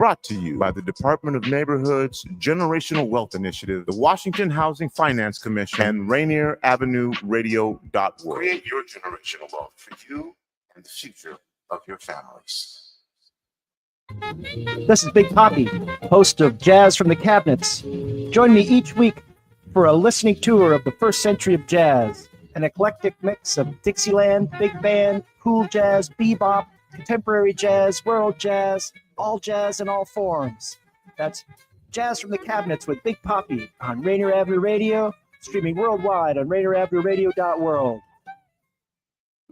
Brought to you by the Department of Neighborhood's Generational Wealth Initiative, the Washington Housing Finance Commission, and Rainier Avenue Radio.org. Create your generational wealth for you and the future of your families. This is Big Poppy, host of Jazz from the Cabinets. Join me each week for a listening tour of the first century of jazz, an eclectic mix of Dixieland, big band, cool jazz, bebop, contemporary jazz, world jazz, all jazz in all forms. That's Jazz from the Cabinets with Big Poppy on Rainier Avenue Radio, streaming worldwide on RainierAvenueRadio.world.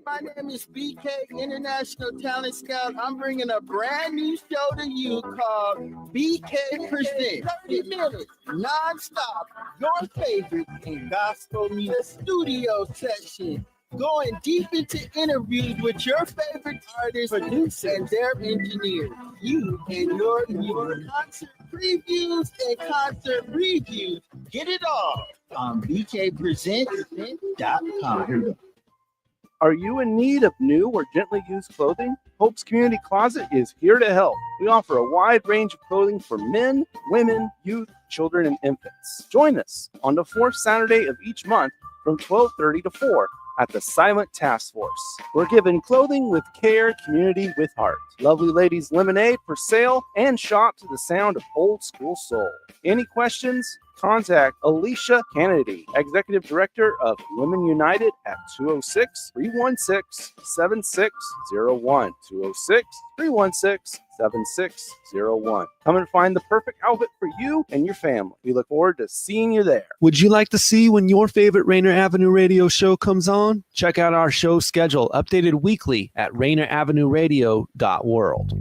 My name is BK, International Talent Scout. I'm bringing a brand new show to you called BK Presents. 30 minutes, non-stop, your favorite in gospel music studio session. Going deep into interviews with your favorite artists, producers, and their engineers. You and your concert previews and concert reviews. Get it all on bkpresents.com. Are you in need of new or gently used clothing? Hope's Community Closet is here to help. We offer a wide range of clothing for men, women, youth, children, and infants. Join us on the fourth Saturday of each month from 12:30 to 4 at the Silent Task Force. We're giving clothing with care, community with heart. Lovely Ladies Lemonade for sale, and shop to the sound of old school soul. Any questions? Contact Alicia Kennedy, Executive Director of Women United at 206-316-7601. 206-316-7601. Come and find the perfect outfit for you and your family. We look forward to seeing you there. Would you like to see when your favorite Rainier Avenue Radio show comes on? Check out our show schedule, updated weekly at RainierAvenueRadio.world.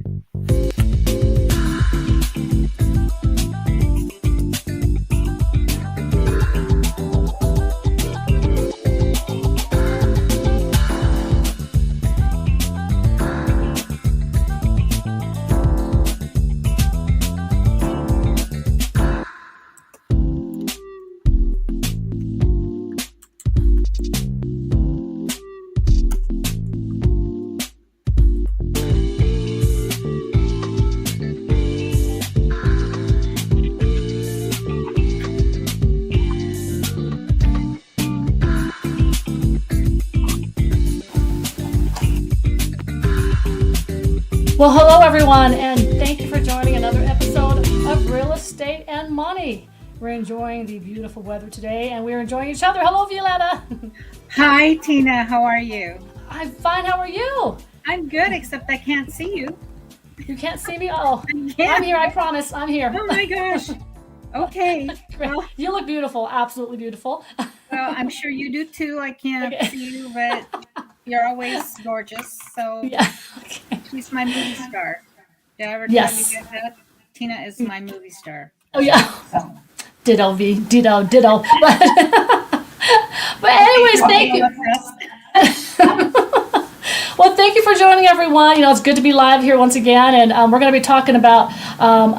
Well, hello everyone, and thank you for joining another episode of Real Estate and Money. We're enjoying the beautiful weather today, and we're enjoying each other. Hello, Violeta. Hi, Tina. How are you? I'm fine. How are you? I'm good, except I can't see you. You can't see me? Oh, I'm here. I promise. I'm here. Oh my gosh. Okay. Well, you look beautiful. Absolutely beautiful. Well, I'm sure you do too. I can't see you, but you're always gorgeous. So yeah. Okay. She's my movie star. Did I ever Yes. tell you guys that? Tina is my movie star. Oh yeah. So. Ditto, V. Ditto. But anyways, thank you. Well, thank you for joining, everyone. You know, it's good to be live here once again, and we're going to be talking about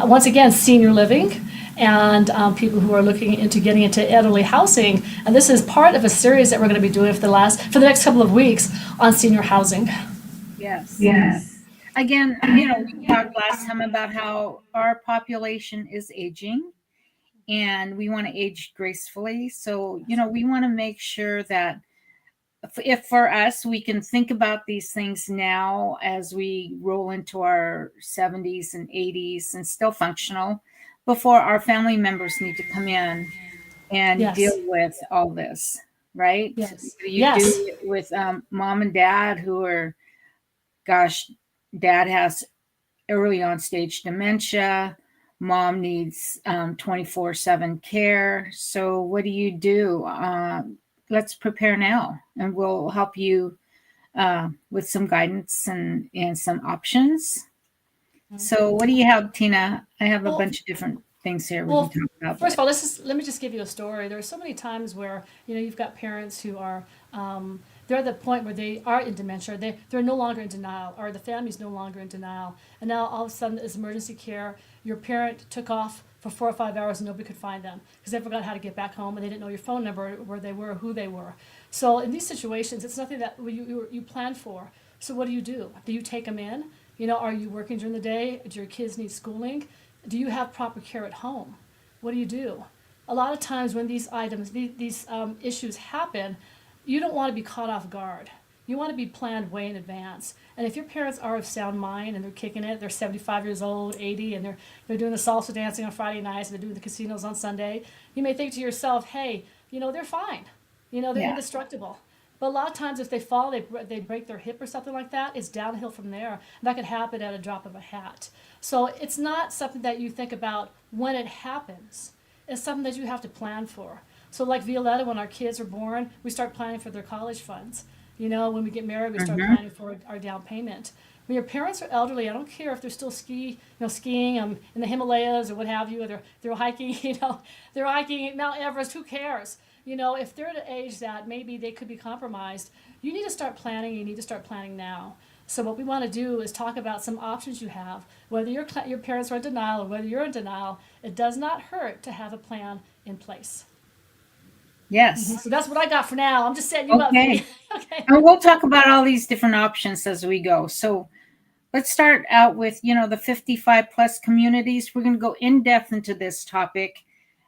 once again senior living and people who are looking into getting into elderly housing. And this is part of a series that we're going to be doing for the next couple of weeks on senior housing. Yes. Again, you know, we talked last time about how our population is aging, and we want to age gracefully. So, you know, we want to make sure that if for us, we can think about these things now as we roll into our 70s and 80s and still functional, before our family members need to come in and deal with all this, right? Yes. You do it with mom and dad who are, gosh, dad has early on stage dementia. Mom needs 24/7 care. So what do you do? Let's prepare now, and we'll help you with some guidance and some options. So what do you have, Tina? I have a bunch of different things here we can talk about. First of all, let me just give you a story. There are so many times where, you know, you've got parents who are, they're at the point where they are in dementia. They're no longer in denial, or the family's no longer in denial. And now all of a sudden it's emergency care. Your parent took off for 4 or 5 hours and nobody could find them because they forgot how to get back home, and they didn't know your phone number, where they were, who they were. So in these situations, it's nothing that you planned for. So what do? Do you take them in? Are you working during the day? Do your kids need schooling? Do you have proper care at home? What do you do? A lot of times when these issues happen, you don't want to be caught off guard. You want to be planned way in advance. And if your parents are of sound mind and they're kicking it, they're 75 years old, 80, and they're doing the salsa dancing on Friday nights and they're doing the casinos on Sunday, you may think to yourself, hey, they're fine. They're indestructible. But a lot of times if they fall, they break their hip or something like that, it's downhill from there. And that could happen at a drop of a hat. So it's not something that you think about when it happens. It's something that you have to plan for. So like Violeta, when our kids are born, we start planning for their college funds. When we get married, we start planning for our down payment. When your parents are elderly, I don't care if they're still skiing in the Himalayas or what have you, or they're hiking, they're hiking Mount Everest, who cares? If they're at an age that maybe they could be compromised, you need to start planning. You need to start planning now. So what we want to do is talk about some options you have. Whether your parents are in denial or whether you're in denial, it does not hurt to have a plan in place. Yes. So that's what I got for now. I'm just setting you up. Okay. Okay. And we'll talk about all these different options as we go. So let's start out with, the 55 plus communities. We're going to go in depth into this topic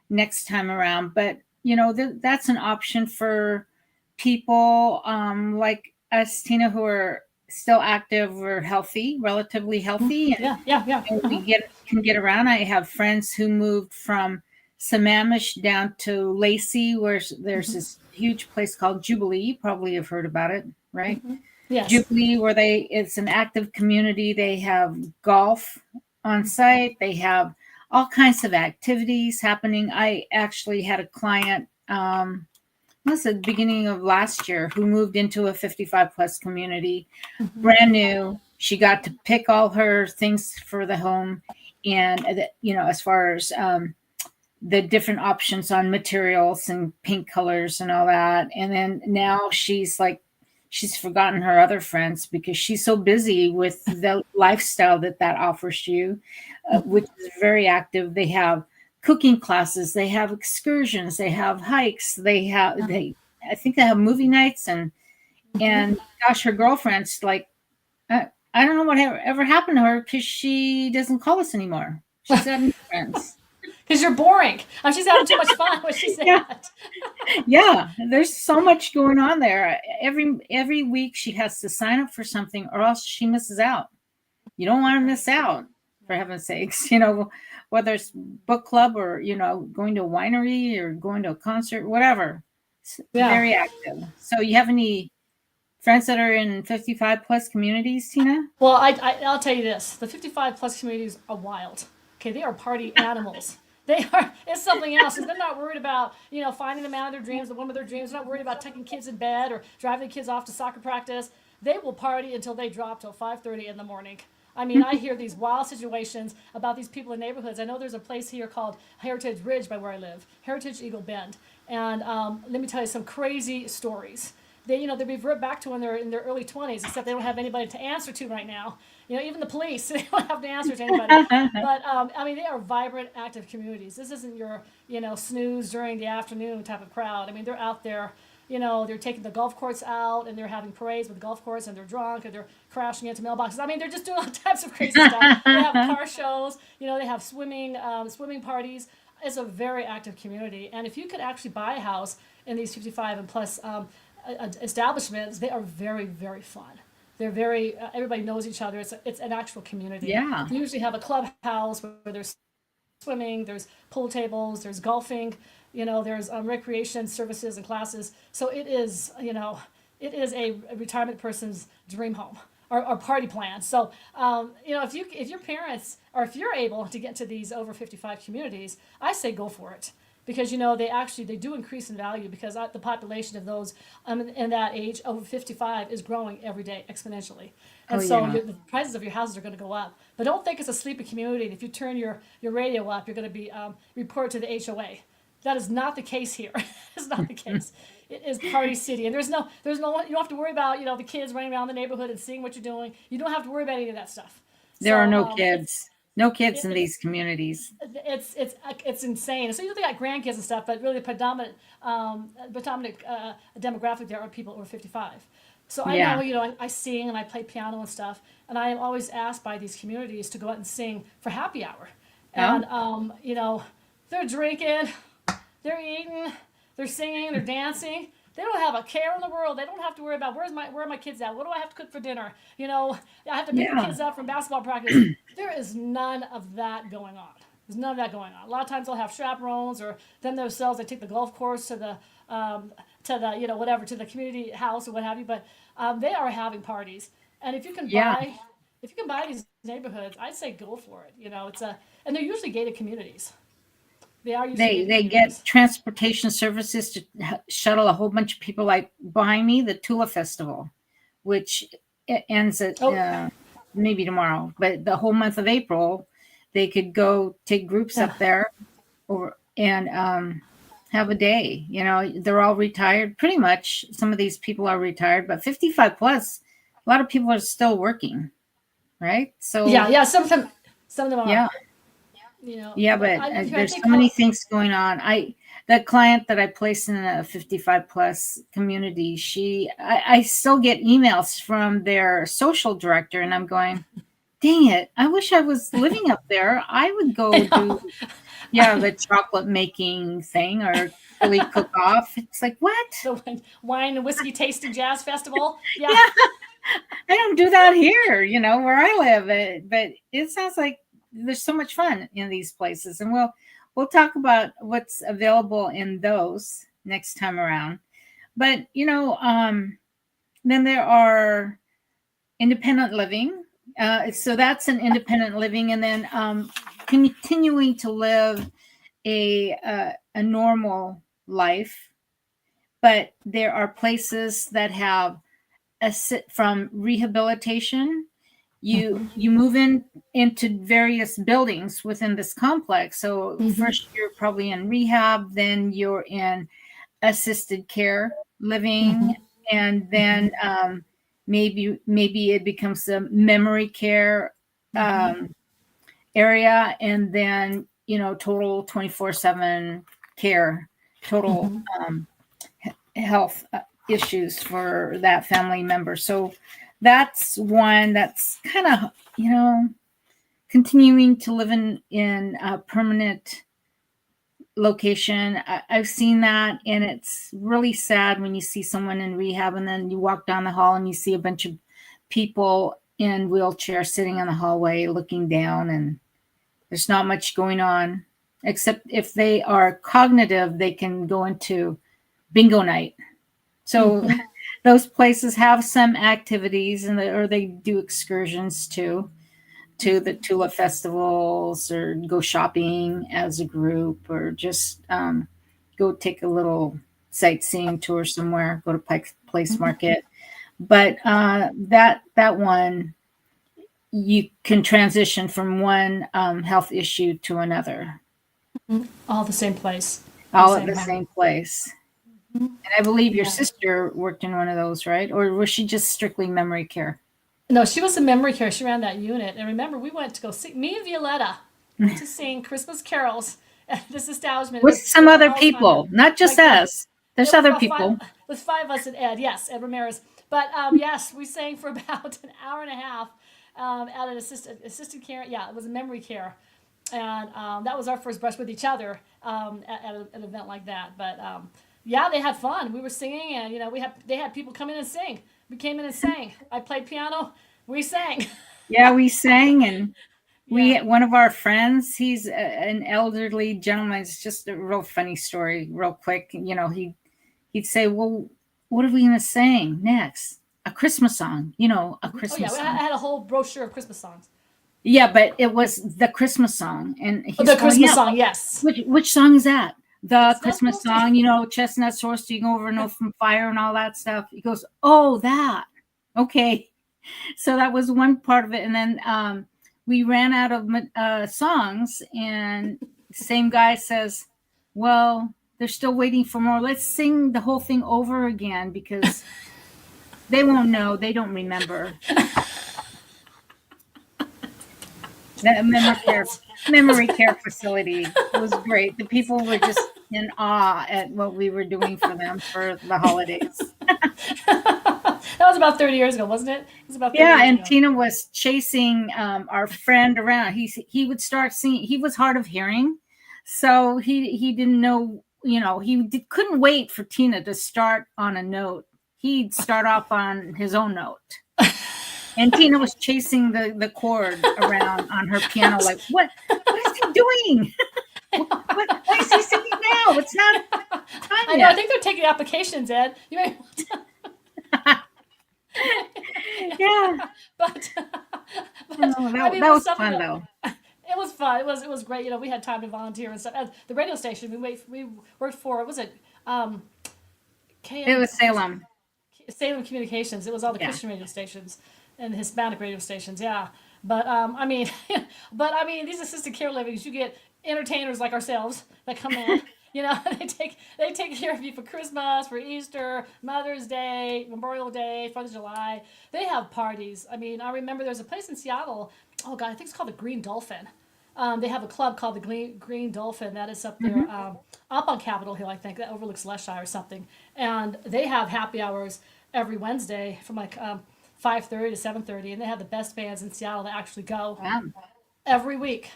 next time around. But, that's an option for people like us, Tina, who are still active or healthy, relatively healthy. Yeah. And we can get around. I have friends who moved from Sammamish down to Lacey, where there's this huge place called Jubilee. You probably have heard about it, right? Yes. Jubilee, where it's an active community. They have golf on site. They have all kinds of activities happening. I actually had a client, was at the beginning of last year, who moved into a 55 plus community, brand new. She got to pick all her things for the home, and as far as the different options on materials and paint colors and all that. And then now she's forgotten her other friends because she's so busy with the lifestyle that offers you, which is very active. They have cooking classes, they have excursions, they have hikes, I think they have movie nights and gosh, her girlfriend's like, I don't know what ever happened to her because she doesn't call us anymore. She's got new friends. Because you're boring. She's having too much fun when she's at. Yeah, there's so much going on there. Every week she has to sign up for something or else she misses out. You don't want to miss out, for heaven's sakes. Whether it's book club or, going to a winery or going to a concert, whatever. It's very active. So you have any friends that are in 55 plus communities, Tina? Well, I'll tell you this. The 55 plus communities are wild. Okay, they are party animals. It's something else. They're not worried about, finding the man of their dreams, the woman of their dreams. They're not worried about taking kids in bed or driving the kids off to soccer practice. They will party until they drop till 5:30 in the morning. I hear these wild situations about these people in neighborhoods. I know there's a place here called Heritage Ridge by where I live, Heritage Eagle Bend. And let me tell you some crazy stories. They revert back to when they're in their early 20s, except they don't have anybody to answer to right now. Even the police, they don't have to answer to anybody. But, they are vibrant, active communities. This isn't your, snooze during the afternoon type of crowd. They're out there, they're taking the golf course out, and they're having parades with golf course, and they're drunk, and they're crashing into mailboxes. They're just doing all types of crazy stuff. They have car shows, they have swimming parties. It's a very active community. And if you could actually buy a house in these 55 and plus establishments, they are very, very fun. They're very, everybody knows each other. It's an actual community. Yeah. You usually have a clubhouse where there's swimming, there's pool tables, there's golfing, there's recreation services and classes. So it is a retirement person's dream home or party plan. So, if your parents, or if you're able to get to these over 55 communities, I say go for it. Because, they do increase in value because the population of those in that age over 55 is growing every day exponentially. And the prices of your houses are going to go up. But don't think it's a sleepy community. And if you turn your radio up, you're going to be reported to the HOA. That is not the case here. It's not the case. It is party city. And there's no, you don't have to worry about, the kids running around the neighborhood and seeing what you're doing. You don't have to worry about any of that stuff. There are no kids. No kids in these communities. It's insane. So you got grandkids and stuff, but really the predominant demographic there are people over 55. So I Yeah. know, I sing and I play piano and stuff, and I am always asked by these communities to go out and sing for happy hour. And, they're drinking, they're eating, they're singing, they're dancing. They don't have a care in the world. They don't have to worry about where are my kids at? What do I have to cook for dinner? I have to pick the Yeah. kids up from basketball practice. There is none of that going on. There's none of that going on. A lot of times they'll have chaperones, or them themselves. They take the golf course to the whatever, to the community house or what have you. But they are having parties, and if you can buy these neighborhoods, I'd say go for it. And they're usually gated communities. They are usually They get transportation services to shuttle a whole bunch of people, like behind me, the Tula Festival, which ends at maybe tomorrow, but the whole month of April, they could go take groups up there and have a day. They're all retired pretty much. Some of these people are retired, but 55 plus, a lot of people are still working, right? So yeah, some of them are. yeah. But there's so many things going on. The client that I placed in a 55 plus community, I still get emails from their social director, and I'm going, dang it, I wish I was living up there. I would go do the chocolate making thing or really cook off. It's like, what? The wine and whiskey tasting jazz festival. Yeah. I don't do that here, where I live. But it sounds like there's so much fun in these places, and we'll talk about what's available in those next time around. But then there are independent living. So that's an independent living, and then continuing to live a normal life. But there are places that have from rehabilitation. You move into various buildings within this complex. So first you're probably in rehab, then you're in assisted care living, and then maybe it becomes a memory care area, and then total 24/7 care, total health issues for that family member. So that's one that's kind of, continuing to live in a permanent location. I've seen that, and it's really sad when you see someone in rehab and then you walk down the hall and you see a bunch of people in wheelchairs sitting in the hallway looking down, and there's not much going on, except if they are cognitive, they can go into bingo night. So those places have some activities, or they do excursions to the Tula festivals, or go shopping as a group, or just go take a little sightseeing tour somewhere, go to Pike's Place Market. But that one, you can transition from one health issue to another. All the same place. All at the same place. And I believe your sister worked in one of those, right? Or was she just strictly memory care? No, she was in memory care. She ran that unit. And remember, we went to go sing. Me and Violeta went to sing Christmas carols at this establishment. With some other people, not just us. There's other people. With 5 of us and Ed. Yes, Ed Ramirez. But yes, we sang for about an hour and a half at an assisted care. Yeah, it was a memory care. And that was our first brush with each other at an event like that. But yeah, they had fun. We were singing, and they had people come in and sing. We came in and sang. I played piano. We sang. Yeah, we sang, and one of our friends, he's an elderly gentleman. It's just a real funny story, real quick. He'd say, "Well, what are we going to sing next? A Christmas song, a Christmas song." I had a whole brochure of Christmas songs. Yeah, but it was the Christmas song, and the Christmas song, yes. Which song is that? The Christmas song, chestnuts roasting over no from fire and all that stuff. He goes, "Oh, that, okay." So that was one part of it, and then we ran out of songs, and the same guy says, "Well, they're still waiting for more. Let's sing the whole thing over again because they won't know. They don't remember." That memory care facility was great. The people were just in awe at what we were doing for them for the holidays. was about 30 years ago, wasn't it? It was about 30 Yeah, years and ago. Tina was chasing our friend around. He would start singing. He was hard of hearing, so he didn't know. Couldn't wait for Tina to start on a note. He'd start off on his own note, and Tina was chasing the chord around on her piano. Like, what is he doing? Why is he singing now? It's not time I know. yet. I think they're taking applications, Ed. You may want to. Yeah. But, That it was something fun that- though. It was fun. It was great. We had time to volunteer and stuff. At the radio station, we worked for. What was it? KM, It was Salem. Salem Communications. It was all the Yeah. Christian radio stations and the Hispanic radio stations. Yeah, but these assisted care livings, you get entertainers like ourselves that come in. They take care of you for Christmas, for Easter, Mother's Day, Memorial Day, 4th of July. They have parties. I remember there's a place in Seattle. Oh God, I think it's called the Green Dolphin. They have a club called the Green Dolphin that is up there, up on Capitol Hill, I think, that overlooks Leshire or something. And they have happy hours every Wednesday from like 5:30 to 7:30, and they have the best bands in Seattle that actually go every week.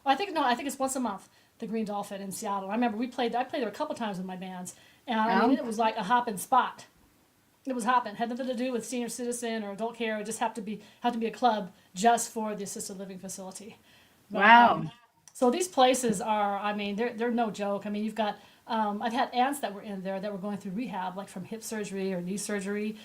I think it's once a month. The Green Dolphin in Seattle. I remember I played there a couple times with my bands, and it was like a hopping spot. It was hopping. Had nothing to do with senior citizen or adult care. It just had to be a club just for the assisted living facility. But, Wow. so these places are, they're no joke. You've got, I've had aunts that were in there that were going through rehab, like from hip surgery or knee surgery,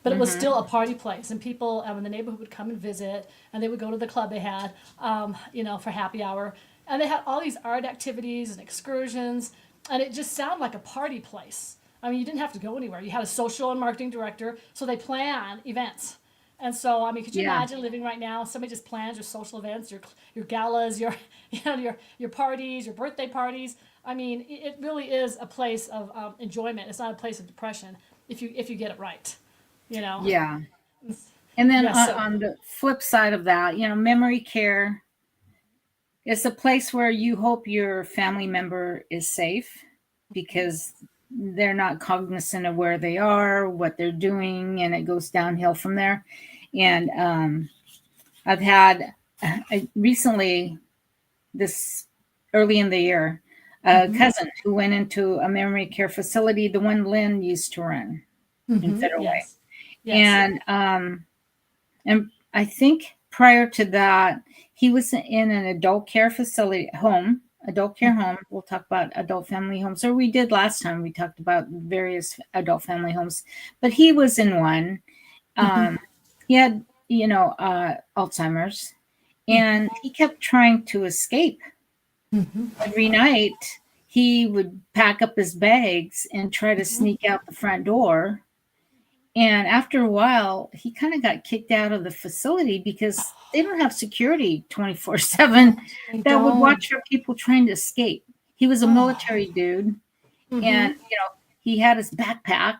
but it was still a party place, and people in the neighborhood would come and visit, and they would go to the club they had, for happy hour, and they had all these art activities and excursions, and it just sounded like a party place. You didn't have to go anywhere. You had a social and marketing director, so they plan events. And so, could you imagine living right now? Somebody just plans your social events, your galas, your parties, your birthday parties. It really is a place of enjoyment. It's not a place of depression if you get it right. Yeah. And then on the flip side of that, memory care is a place where you hope your family member is safe because they're not cognizant of where they are, what they're doing, and it goes downhill from there. And I've had recently, this early in the year, a cousin who went into a memory care facility, the one Lynn used to run in Federal Way. Yes. And I think prior to that, he was in an adult care facility home. We'll talk about adult family homes, or we did last time. We talked about various adult family homes, but he was in one. He had, Alzheimer's, and he kept trying to escape. Every night, he would pack up his bags and try to sneak out the front door. And after a while, he kind of got kicked out of the facility because they don't have security 24/7 that would watch for people trying to escape. He was a military dude, and he had his backpack,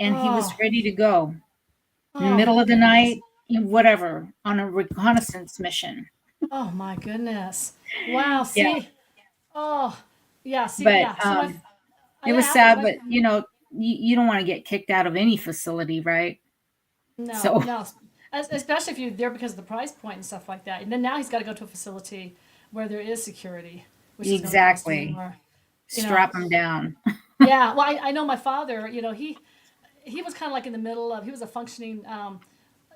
and he was ready to go in the middle of the night, whatever, on a reconnaissance mission. Oh my goodness! Wow. See. Yeah. Oh, yeah. See. But Yeah. So it was sad, but you don't want to get kicked out of any facility, right? No. Especially if you're there because of the price point and stuff like that. And then now he's got to go to a facility where there is security. Which Exactly. is more, Strap him down. Yeah. Well, I know my father, he was kind of like in the middle of, he was a functioning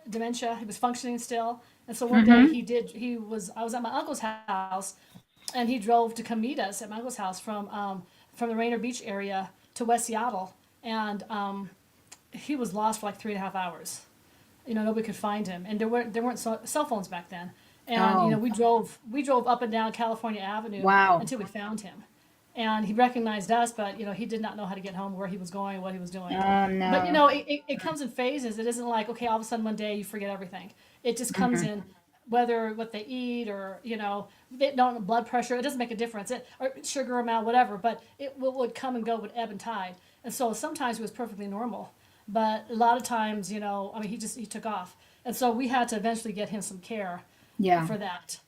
dementia. He was functioning still. And so one day I was at my uncle's house, and he drove to come meet us at my uncle's house from the Rainier Beach area to West Seattle. And he was lost for like 3.5 hours. Nobody could find him, and there weren't cell phones back then. And we drove up and down California Avenue until we found him. And he recognized us, but he did not know how to get home, where he was going, what he was doing. Oh no! But it comes in phases. It isn't like, okay, all of a sudden one day you forget everything. It just comes in, whether what they eat or they don't blood pressure. It doesn't make a difference. Or sugar amount, whatever. But it would come and go with ebb and tide. And so sometimes it was perfectly normal, but a lot of times, he took off, and so we had to eventually get him some care. For that.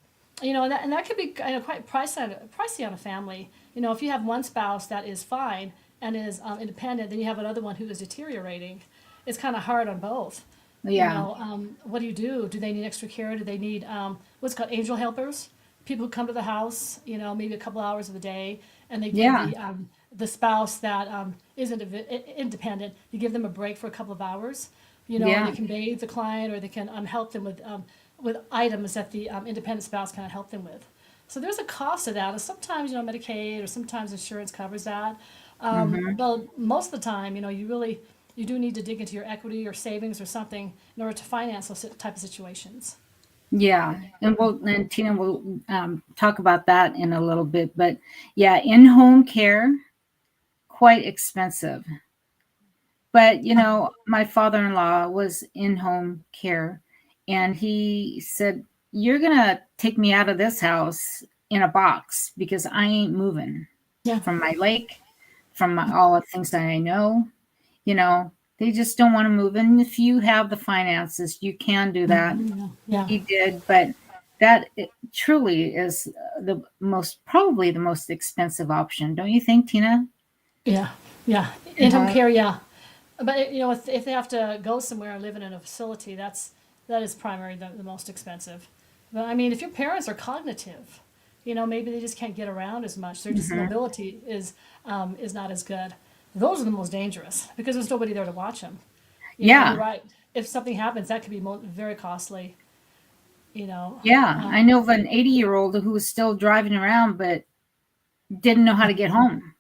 And that could be quite pricey on a family. If you have one spouse that is fine and is independent, then you have another one who is deteriorating. it's kind of hard on both. Yeah. What do you do? Do they need extra care? Do they need what's called angel helpers? People who come to the house, maybe a couple hours of the day, and they give Yeah. the spouse that isn't independent. You give them a break for a couple of hours. Yeah. They can bathe the client, or they can help them with items that the independent spouse can help them with. So there's a cost to that. And sometimes Medicaid or sometimes insurance covers that. Hmm. But most of the time, you do need to dig into your equity or savings or something in order to finance those type of situations. Yeah. And Tina will talk about that in a little bit. But yeah, in-home care, quite expensive. But, my father-in-law was in home care, and he said, "You're going to take me out of this house in a box because I ain't moving Yeah. from my lake, from all the things that I know." They just don't want to move. And if you have the finances, you can do that. Yeah. He did, but that it truly is probably the most expensive option. Don't you think, Tina? Yeah. Yeah. In-home care, yeah. But if they have to go somewhere and live in a facility, that is primarily the most expensive. But I mean, if your parents are cognitive, maybe they just can't get around as much. Their just mobility is not as good. Those are the most dangerous because there's nobody there to watch them. Yeah. You're right. If something happens, that could be very costly. Yeah. I know of an 80-year-old who was still driving around, but didn't know how to get home.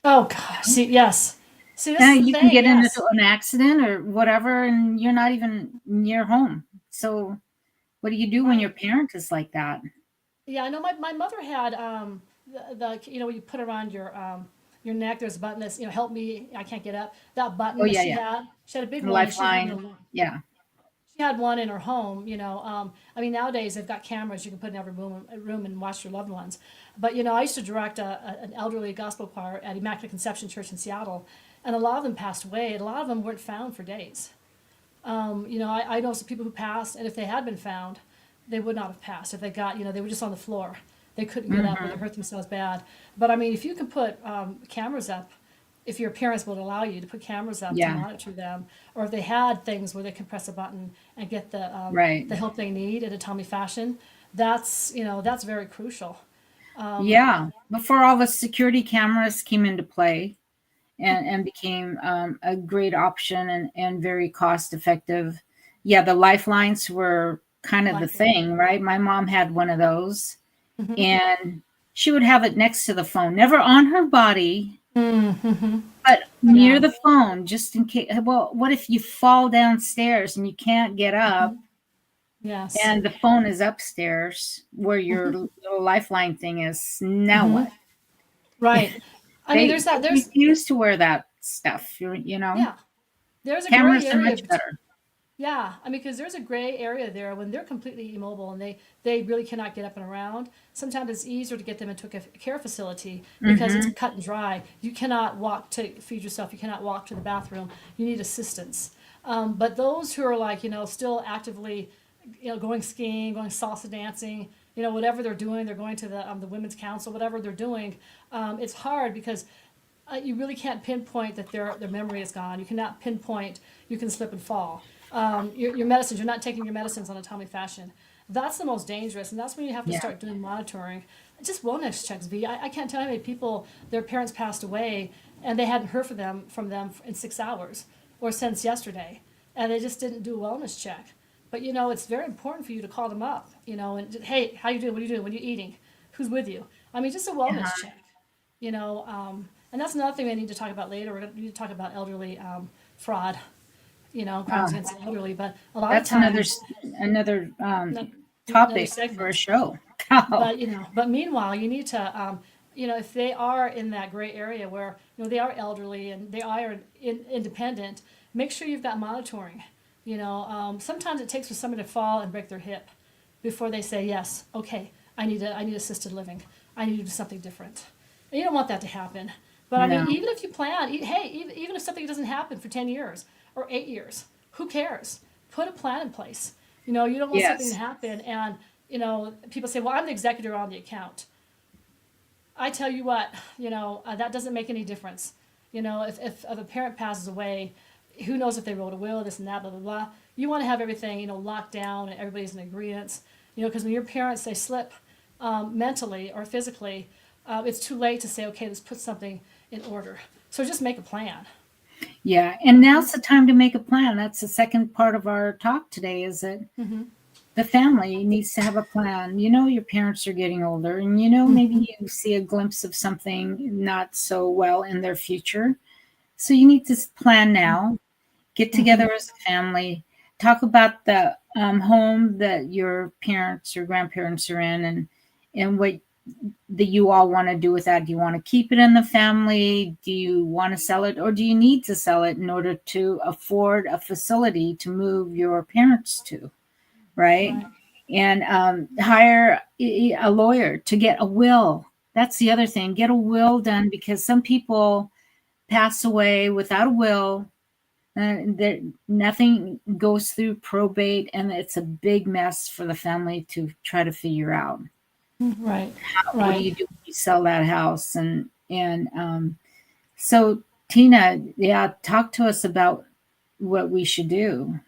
Oh gosh. See, yes. See, this Yeah, is the you thing. can get Yes. into an accident or whatever, and you're not even near home. So, what do you do when your parent is like that? Yeah, I know my mother had when you put around your neck, there's a button that's help me, I can't get up. That button Oh that yeah, she yeah. had, she had a big one. And Lifeline. Yeah. she had one in her home. I mean, nowadays they've got cameras you can put in every room and watch your loved ones. But I used to direct an elderly gospel choir at Immaculate Conception Church in Seattle, and a lot of them passed away, and a lot of them weren't found for days. I know some people who passed, and if they had been found, they would not have passed. If they got, they were just on the floor. They couldn't get up or they hurt themselves bad. But I mean, if you can put cameras up, if your parents would allow you to put cameras up to Yeah. monitor them, or if they had things where they can press a button and get Right. the help they need in a timely fashion, that's very crucial. Yeah. Before all the security cameras came into play and became a great option and very cost effective. Yeah, the lifelines were kind of the Lifeline. thing, right? My mom had one of those, Mm-hmm. and she would have it next to the phone, never on her body, Mm-hmm. but near Yeah. the phone, just in case. Well, what if you fall downstairs and you can't get up, Yes. and the phone is upstairs where your little lifeline thing is? Now what? Right. I mean, They there's that. There's refuse to wear that stuff. yeah. There's a gray Cameras are area. much better. Yeah, I mean, because there's a gray area there when they're completely immobile and they really cannot get up and around. Sometimes it's easier to get them into a care facility because it's cut and dry. You cannot walk to feed yourself. You cannot walk to the bathroom. You need assistance. But those who are like, still actively, going skiing, going salsa dancing, whatever they're doing, they're going to the women's council, whatever they're doing. It's hard because you really can't pinpoint that their memory is gone. You cannot pinpoint you can slip and fall. Your medicines, you're not taking your medicines on a timely fashion. That's the most dangerous, and that's when you have to Yeah. start doing monitoring. Just wellness checks, V. I can't tell you how many people, their parents passed away, and they hadn't heard from them in 6 hours or since yesterday, and they just didn't do a wellness check. But it's very important for you to call them up, and hey, how you doing? What are you doing? What are you eating? Who's with you? I mean, just a wellness check, and that's another thing I need to talk about later. We're going to need to talk about elderly fraud, crimes against the elderly. But a lot That's of times, another another topic segment. for a show. But meanwhile, you need to, if they are in that gray area where they are elderly and they are independent, make sure you've got monitoring. Sometimes it takes for somebody to fall and break their hip before they say yes. Okay, I need assisted living. I need to do something different. And you don't want that to happen. But I mean, No. even if you plan, even if something doesn't happen for 10 years or 8 years, who cares? Put a plan in place. You don't want something to Yes. happen and people say, well, I'm the executor on the account. I tell you what, that doesn't make any difference. If a parent passes away, who knows if they wrote a will, this and that, blah, blah, blah. You want to have everything, locked down and everybody's in agreement, because when your parents, they slip mentally or physically, it's too late to say, okay, let's put something in order. So just make a plan. Yeah. And now's the time to make a plan. That's the second part of our talk today, is that the family needs to have a plan. Your parents are getting older, and maybe you see a glimpse of something not so well in their future. So you need to plan now, get together as a family, talk about the home that your parents or grandparents are in, and what that you all want to do with that. Do you want to keep it in the family? Do you want to sell it, or do you need to sell it in order to afford a facility to move your parents to? Right. And hire a lawyer to get a will. That's the other thing. Get a will done, because some people pass away without a will. Nothing goes through probate, and it's a big mess for the family to try to figure out. Right. What do you do when you sell that house? And so Tina, talk to us about what we should do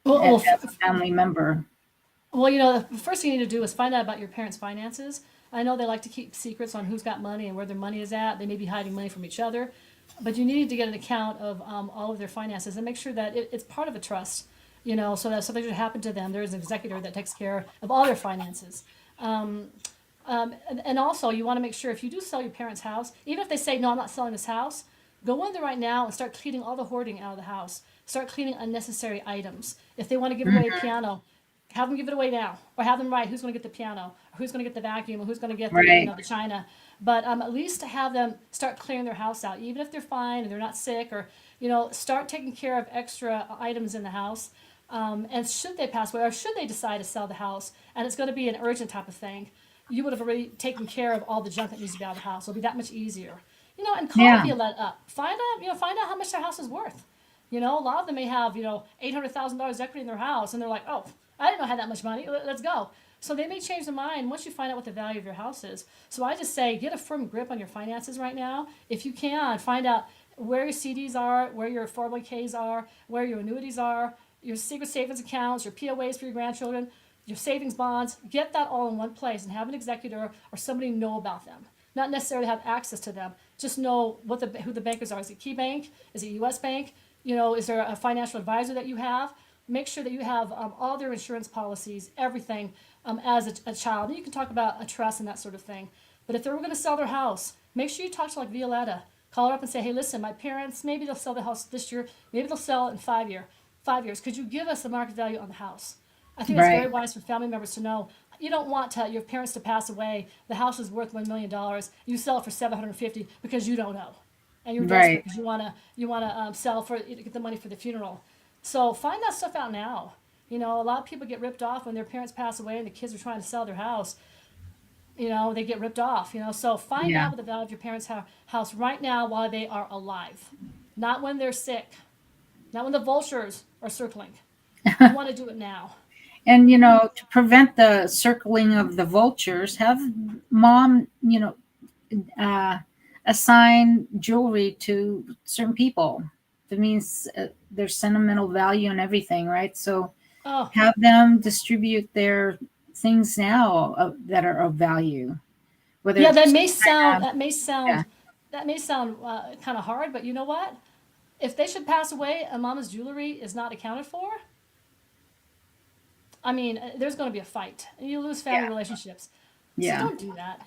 as a family member. Well, the first thing you need to do is find out about your parents' finances. I know they like to keep secrets on who's got money and where their money is at. They may be hiding money from each other, but you need to get an account of all of their finances and make sure that it's part of a trust, so that if something should happen to them, there's an executor that takes care of all their finances. And also, you want to make sure, if you do sell your parents' house, even if they say, no, I'm not selling this house, go in there right now and start cleaning all the hoarding out of the house. Start cleaning unnecessary items. If they want to give away a piano, have them give it away now, or have them write who's going to get the piano, or who's going to get the vacuum, or who's going to get the china. But at least to have them start clearing their house out, even if they're fine and they're not sick, or start taking care of extra items in the house. And should they pass away, or should they decide to sell the house, and it's going to be an urgent type of thing, you would have already taken care of all the junk that needs to be out of the house. It'll be that much easier. And call Violeta up. Find out how much their house is worth. A lot of them may have $800,000 equity in their house, and they're like, oh, I didn't know I had that much money. Let's go. So they may change their mind once you find out what the value of your house is. So I just say, get a firm grip on your finances right now. If you can, find out where your CDs are, where your 401ks are, where your annuities are, your secret savings accounts, your POAs for your grandchildren, your savings bonds. Get that all in one place and have an executor or somebody know about them. Not necessarily have access to them. Just know who the bankers are. Is it Key Bank? Is it U.S. Bank? Is there a financial advisor that you have? Make sure that you have all their insurance policies, everything as a child. And you can talk about a trust and that sort of thing. But if they were going to sell their house, make sure you talk to like Violeta. Call her up and say, hey, listen, my parents, maybe they'll sell the house this year. Maybe they'll sell it in 5 years. Could you give us the market value on the house? I think it's very wise for family members to know. You don't want your parents to pass away. The house is worth $1 million. You sell it for $750 because you don't know, and you're desperate because you want to sell to get the money for the funeral. So find that stuff out now. A lot of people get ripped off when their parents pass away and the kids are trying to sell their house. They get ripped off. So find out what the value of your parents' house right now while they are alive, not when they're sick, not when the vultures are circling. You want to do it now. And, to prevent the circling of the vultures, have mom, assign jewelry to certain people. That means there's sentimental value and everything, right? So have them distribute their things now that are of value. That may sound kind of hard, but you know what? If they should pass away and mama's jewelry is not accounted for, there's going to be a fight, and you lose family relationships. So don't do that.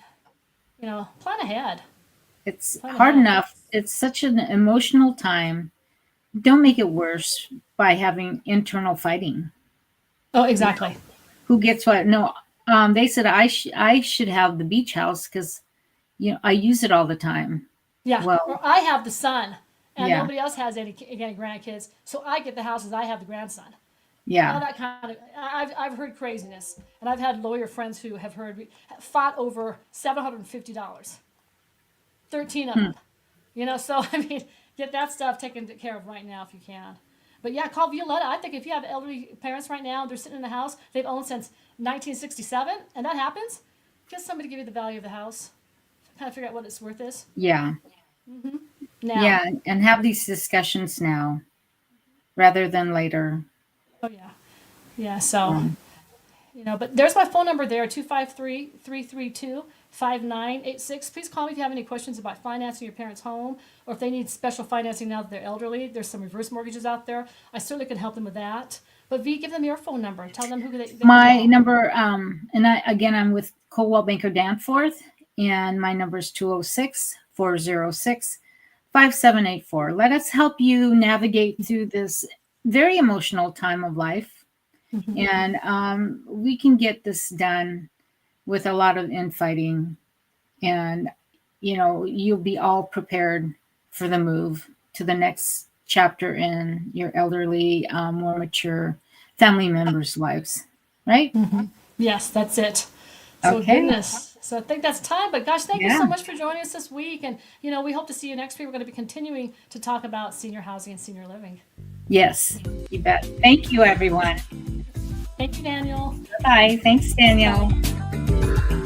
Plan ahead. It's hard enough. It's such an emotional time. Don't make it worse by having internal fighting. Oh, exactly. Who gets what? No, they said I should have the beach house because, I use it all the time. Yeah. Well, or I have the son, and nobody else has any grandkids, so I get the house as I have the grandson. Yeah. All that kind of. I've heard craziness, and I've had lawyer friends who have fought over $750. 13 of them. So get that stuff taken care of right now if you can. But call Violeta. I think if you have elderly parents right now, they're sitting in the house they've owned since 1967, and that happens, get somebody to give you the value of the house. Kind of figure out what its worth is. Yeah. Now. Yeah, and have these discussions now. rather than later. Oh, yeah. Yeah. So, but there's my phone number there, 253-332-5986. Please call me if you have any questions about financing your parents' home, or if they need special financing now that they're elderly. There's some reverse mortgages out there. I certainly can help them with that. But V, give them your phone number. Tell them who they My can number, I'm with Coldwell Banker Danforth, and my number is 206-406-5784. Let us help you navigate through this very emotional time of life. And we can get this done with a lot of infighting, and you'll be all prepared for the move to the next chapter in your elderly, more mature family members' lives, right? Yes, that's it. So goodness. So I think that's time. But gosh, thank you so much for joining us this week. And we hope to see you next week. We're going to be continuing to talk about senior housing and senior living. Yes, you bet. Thank you, everyone. Thank you, Daniel. Bye. Thanks, Daniel. Bye.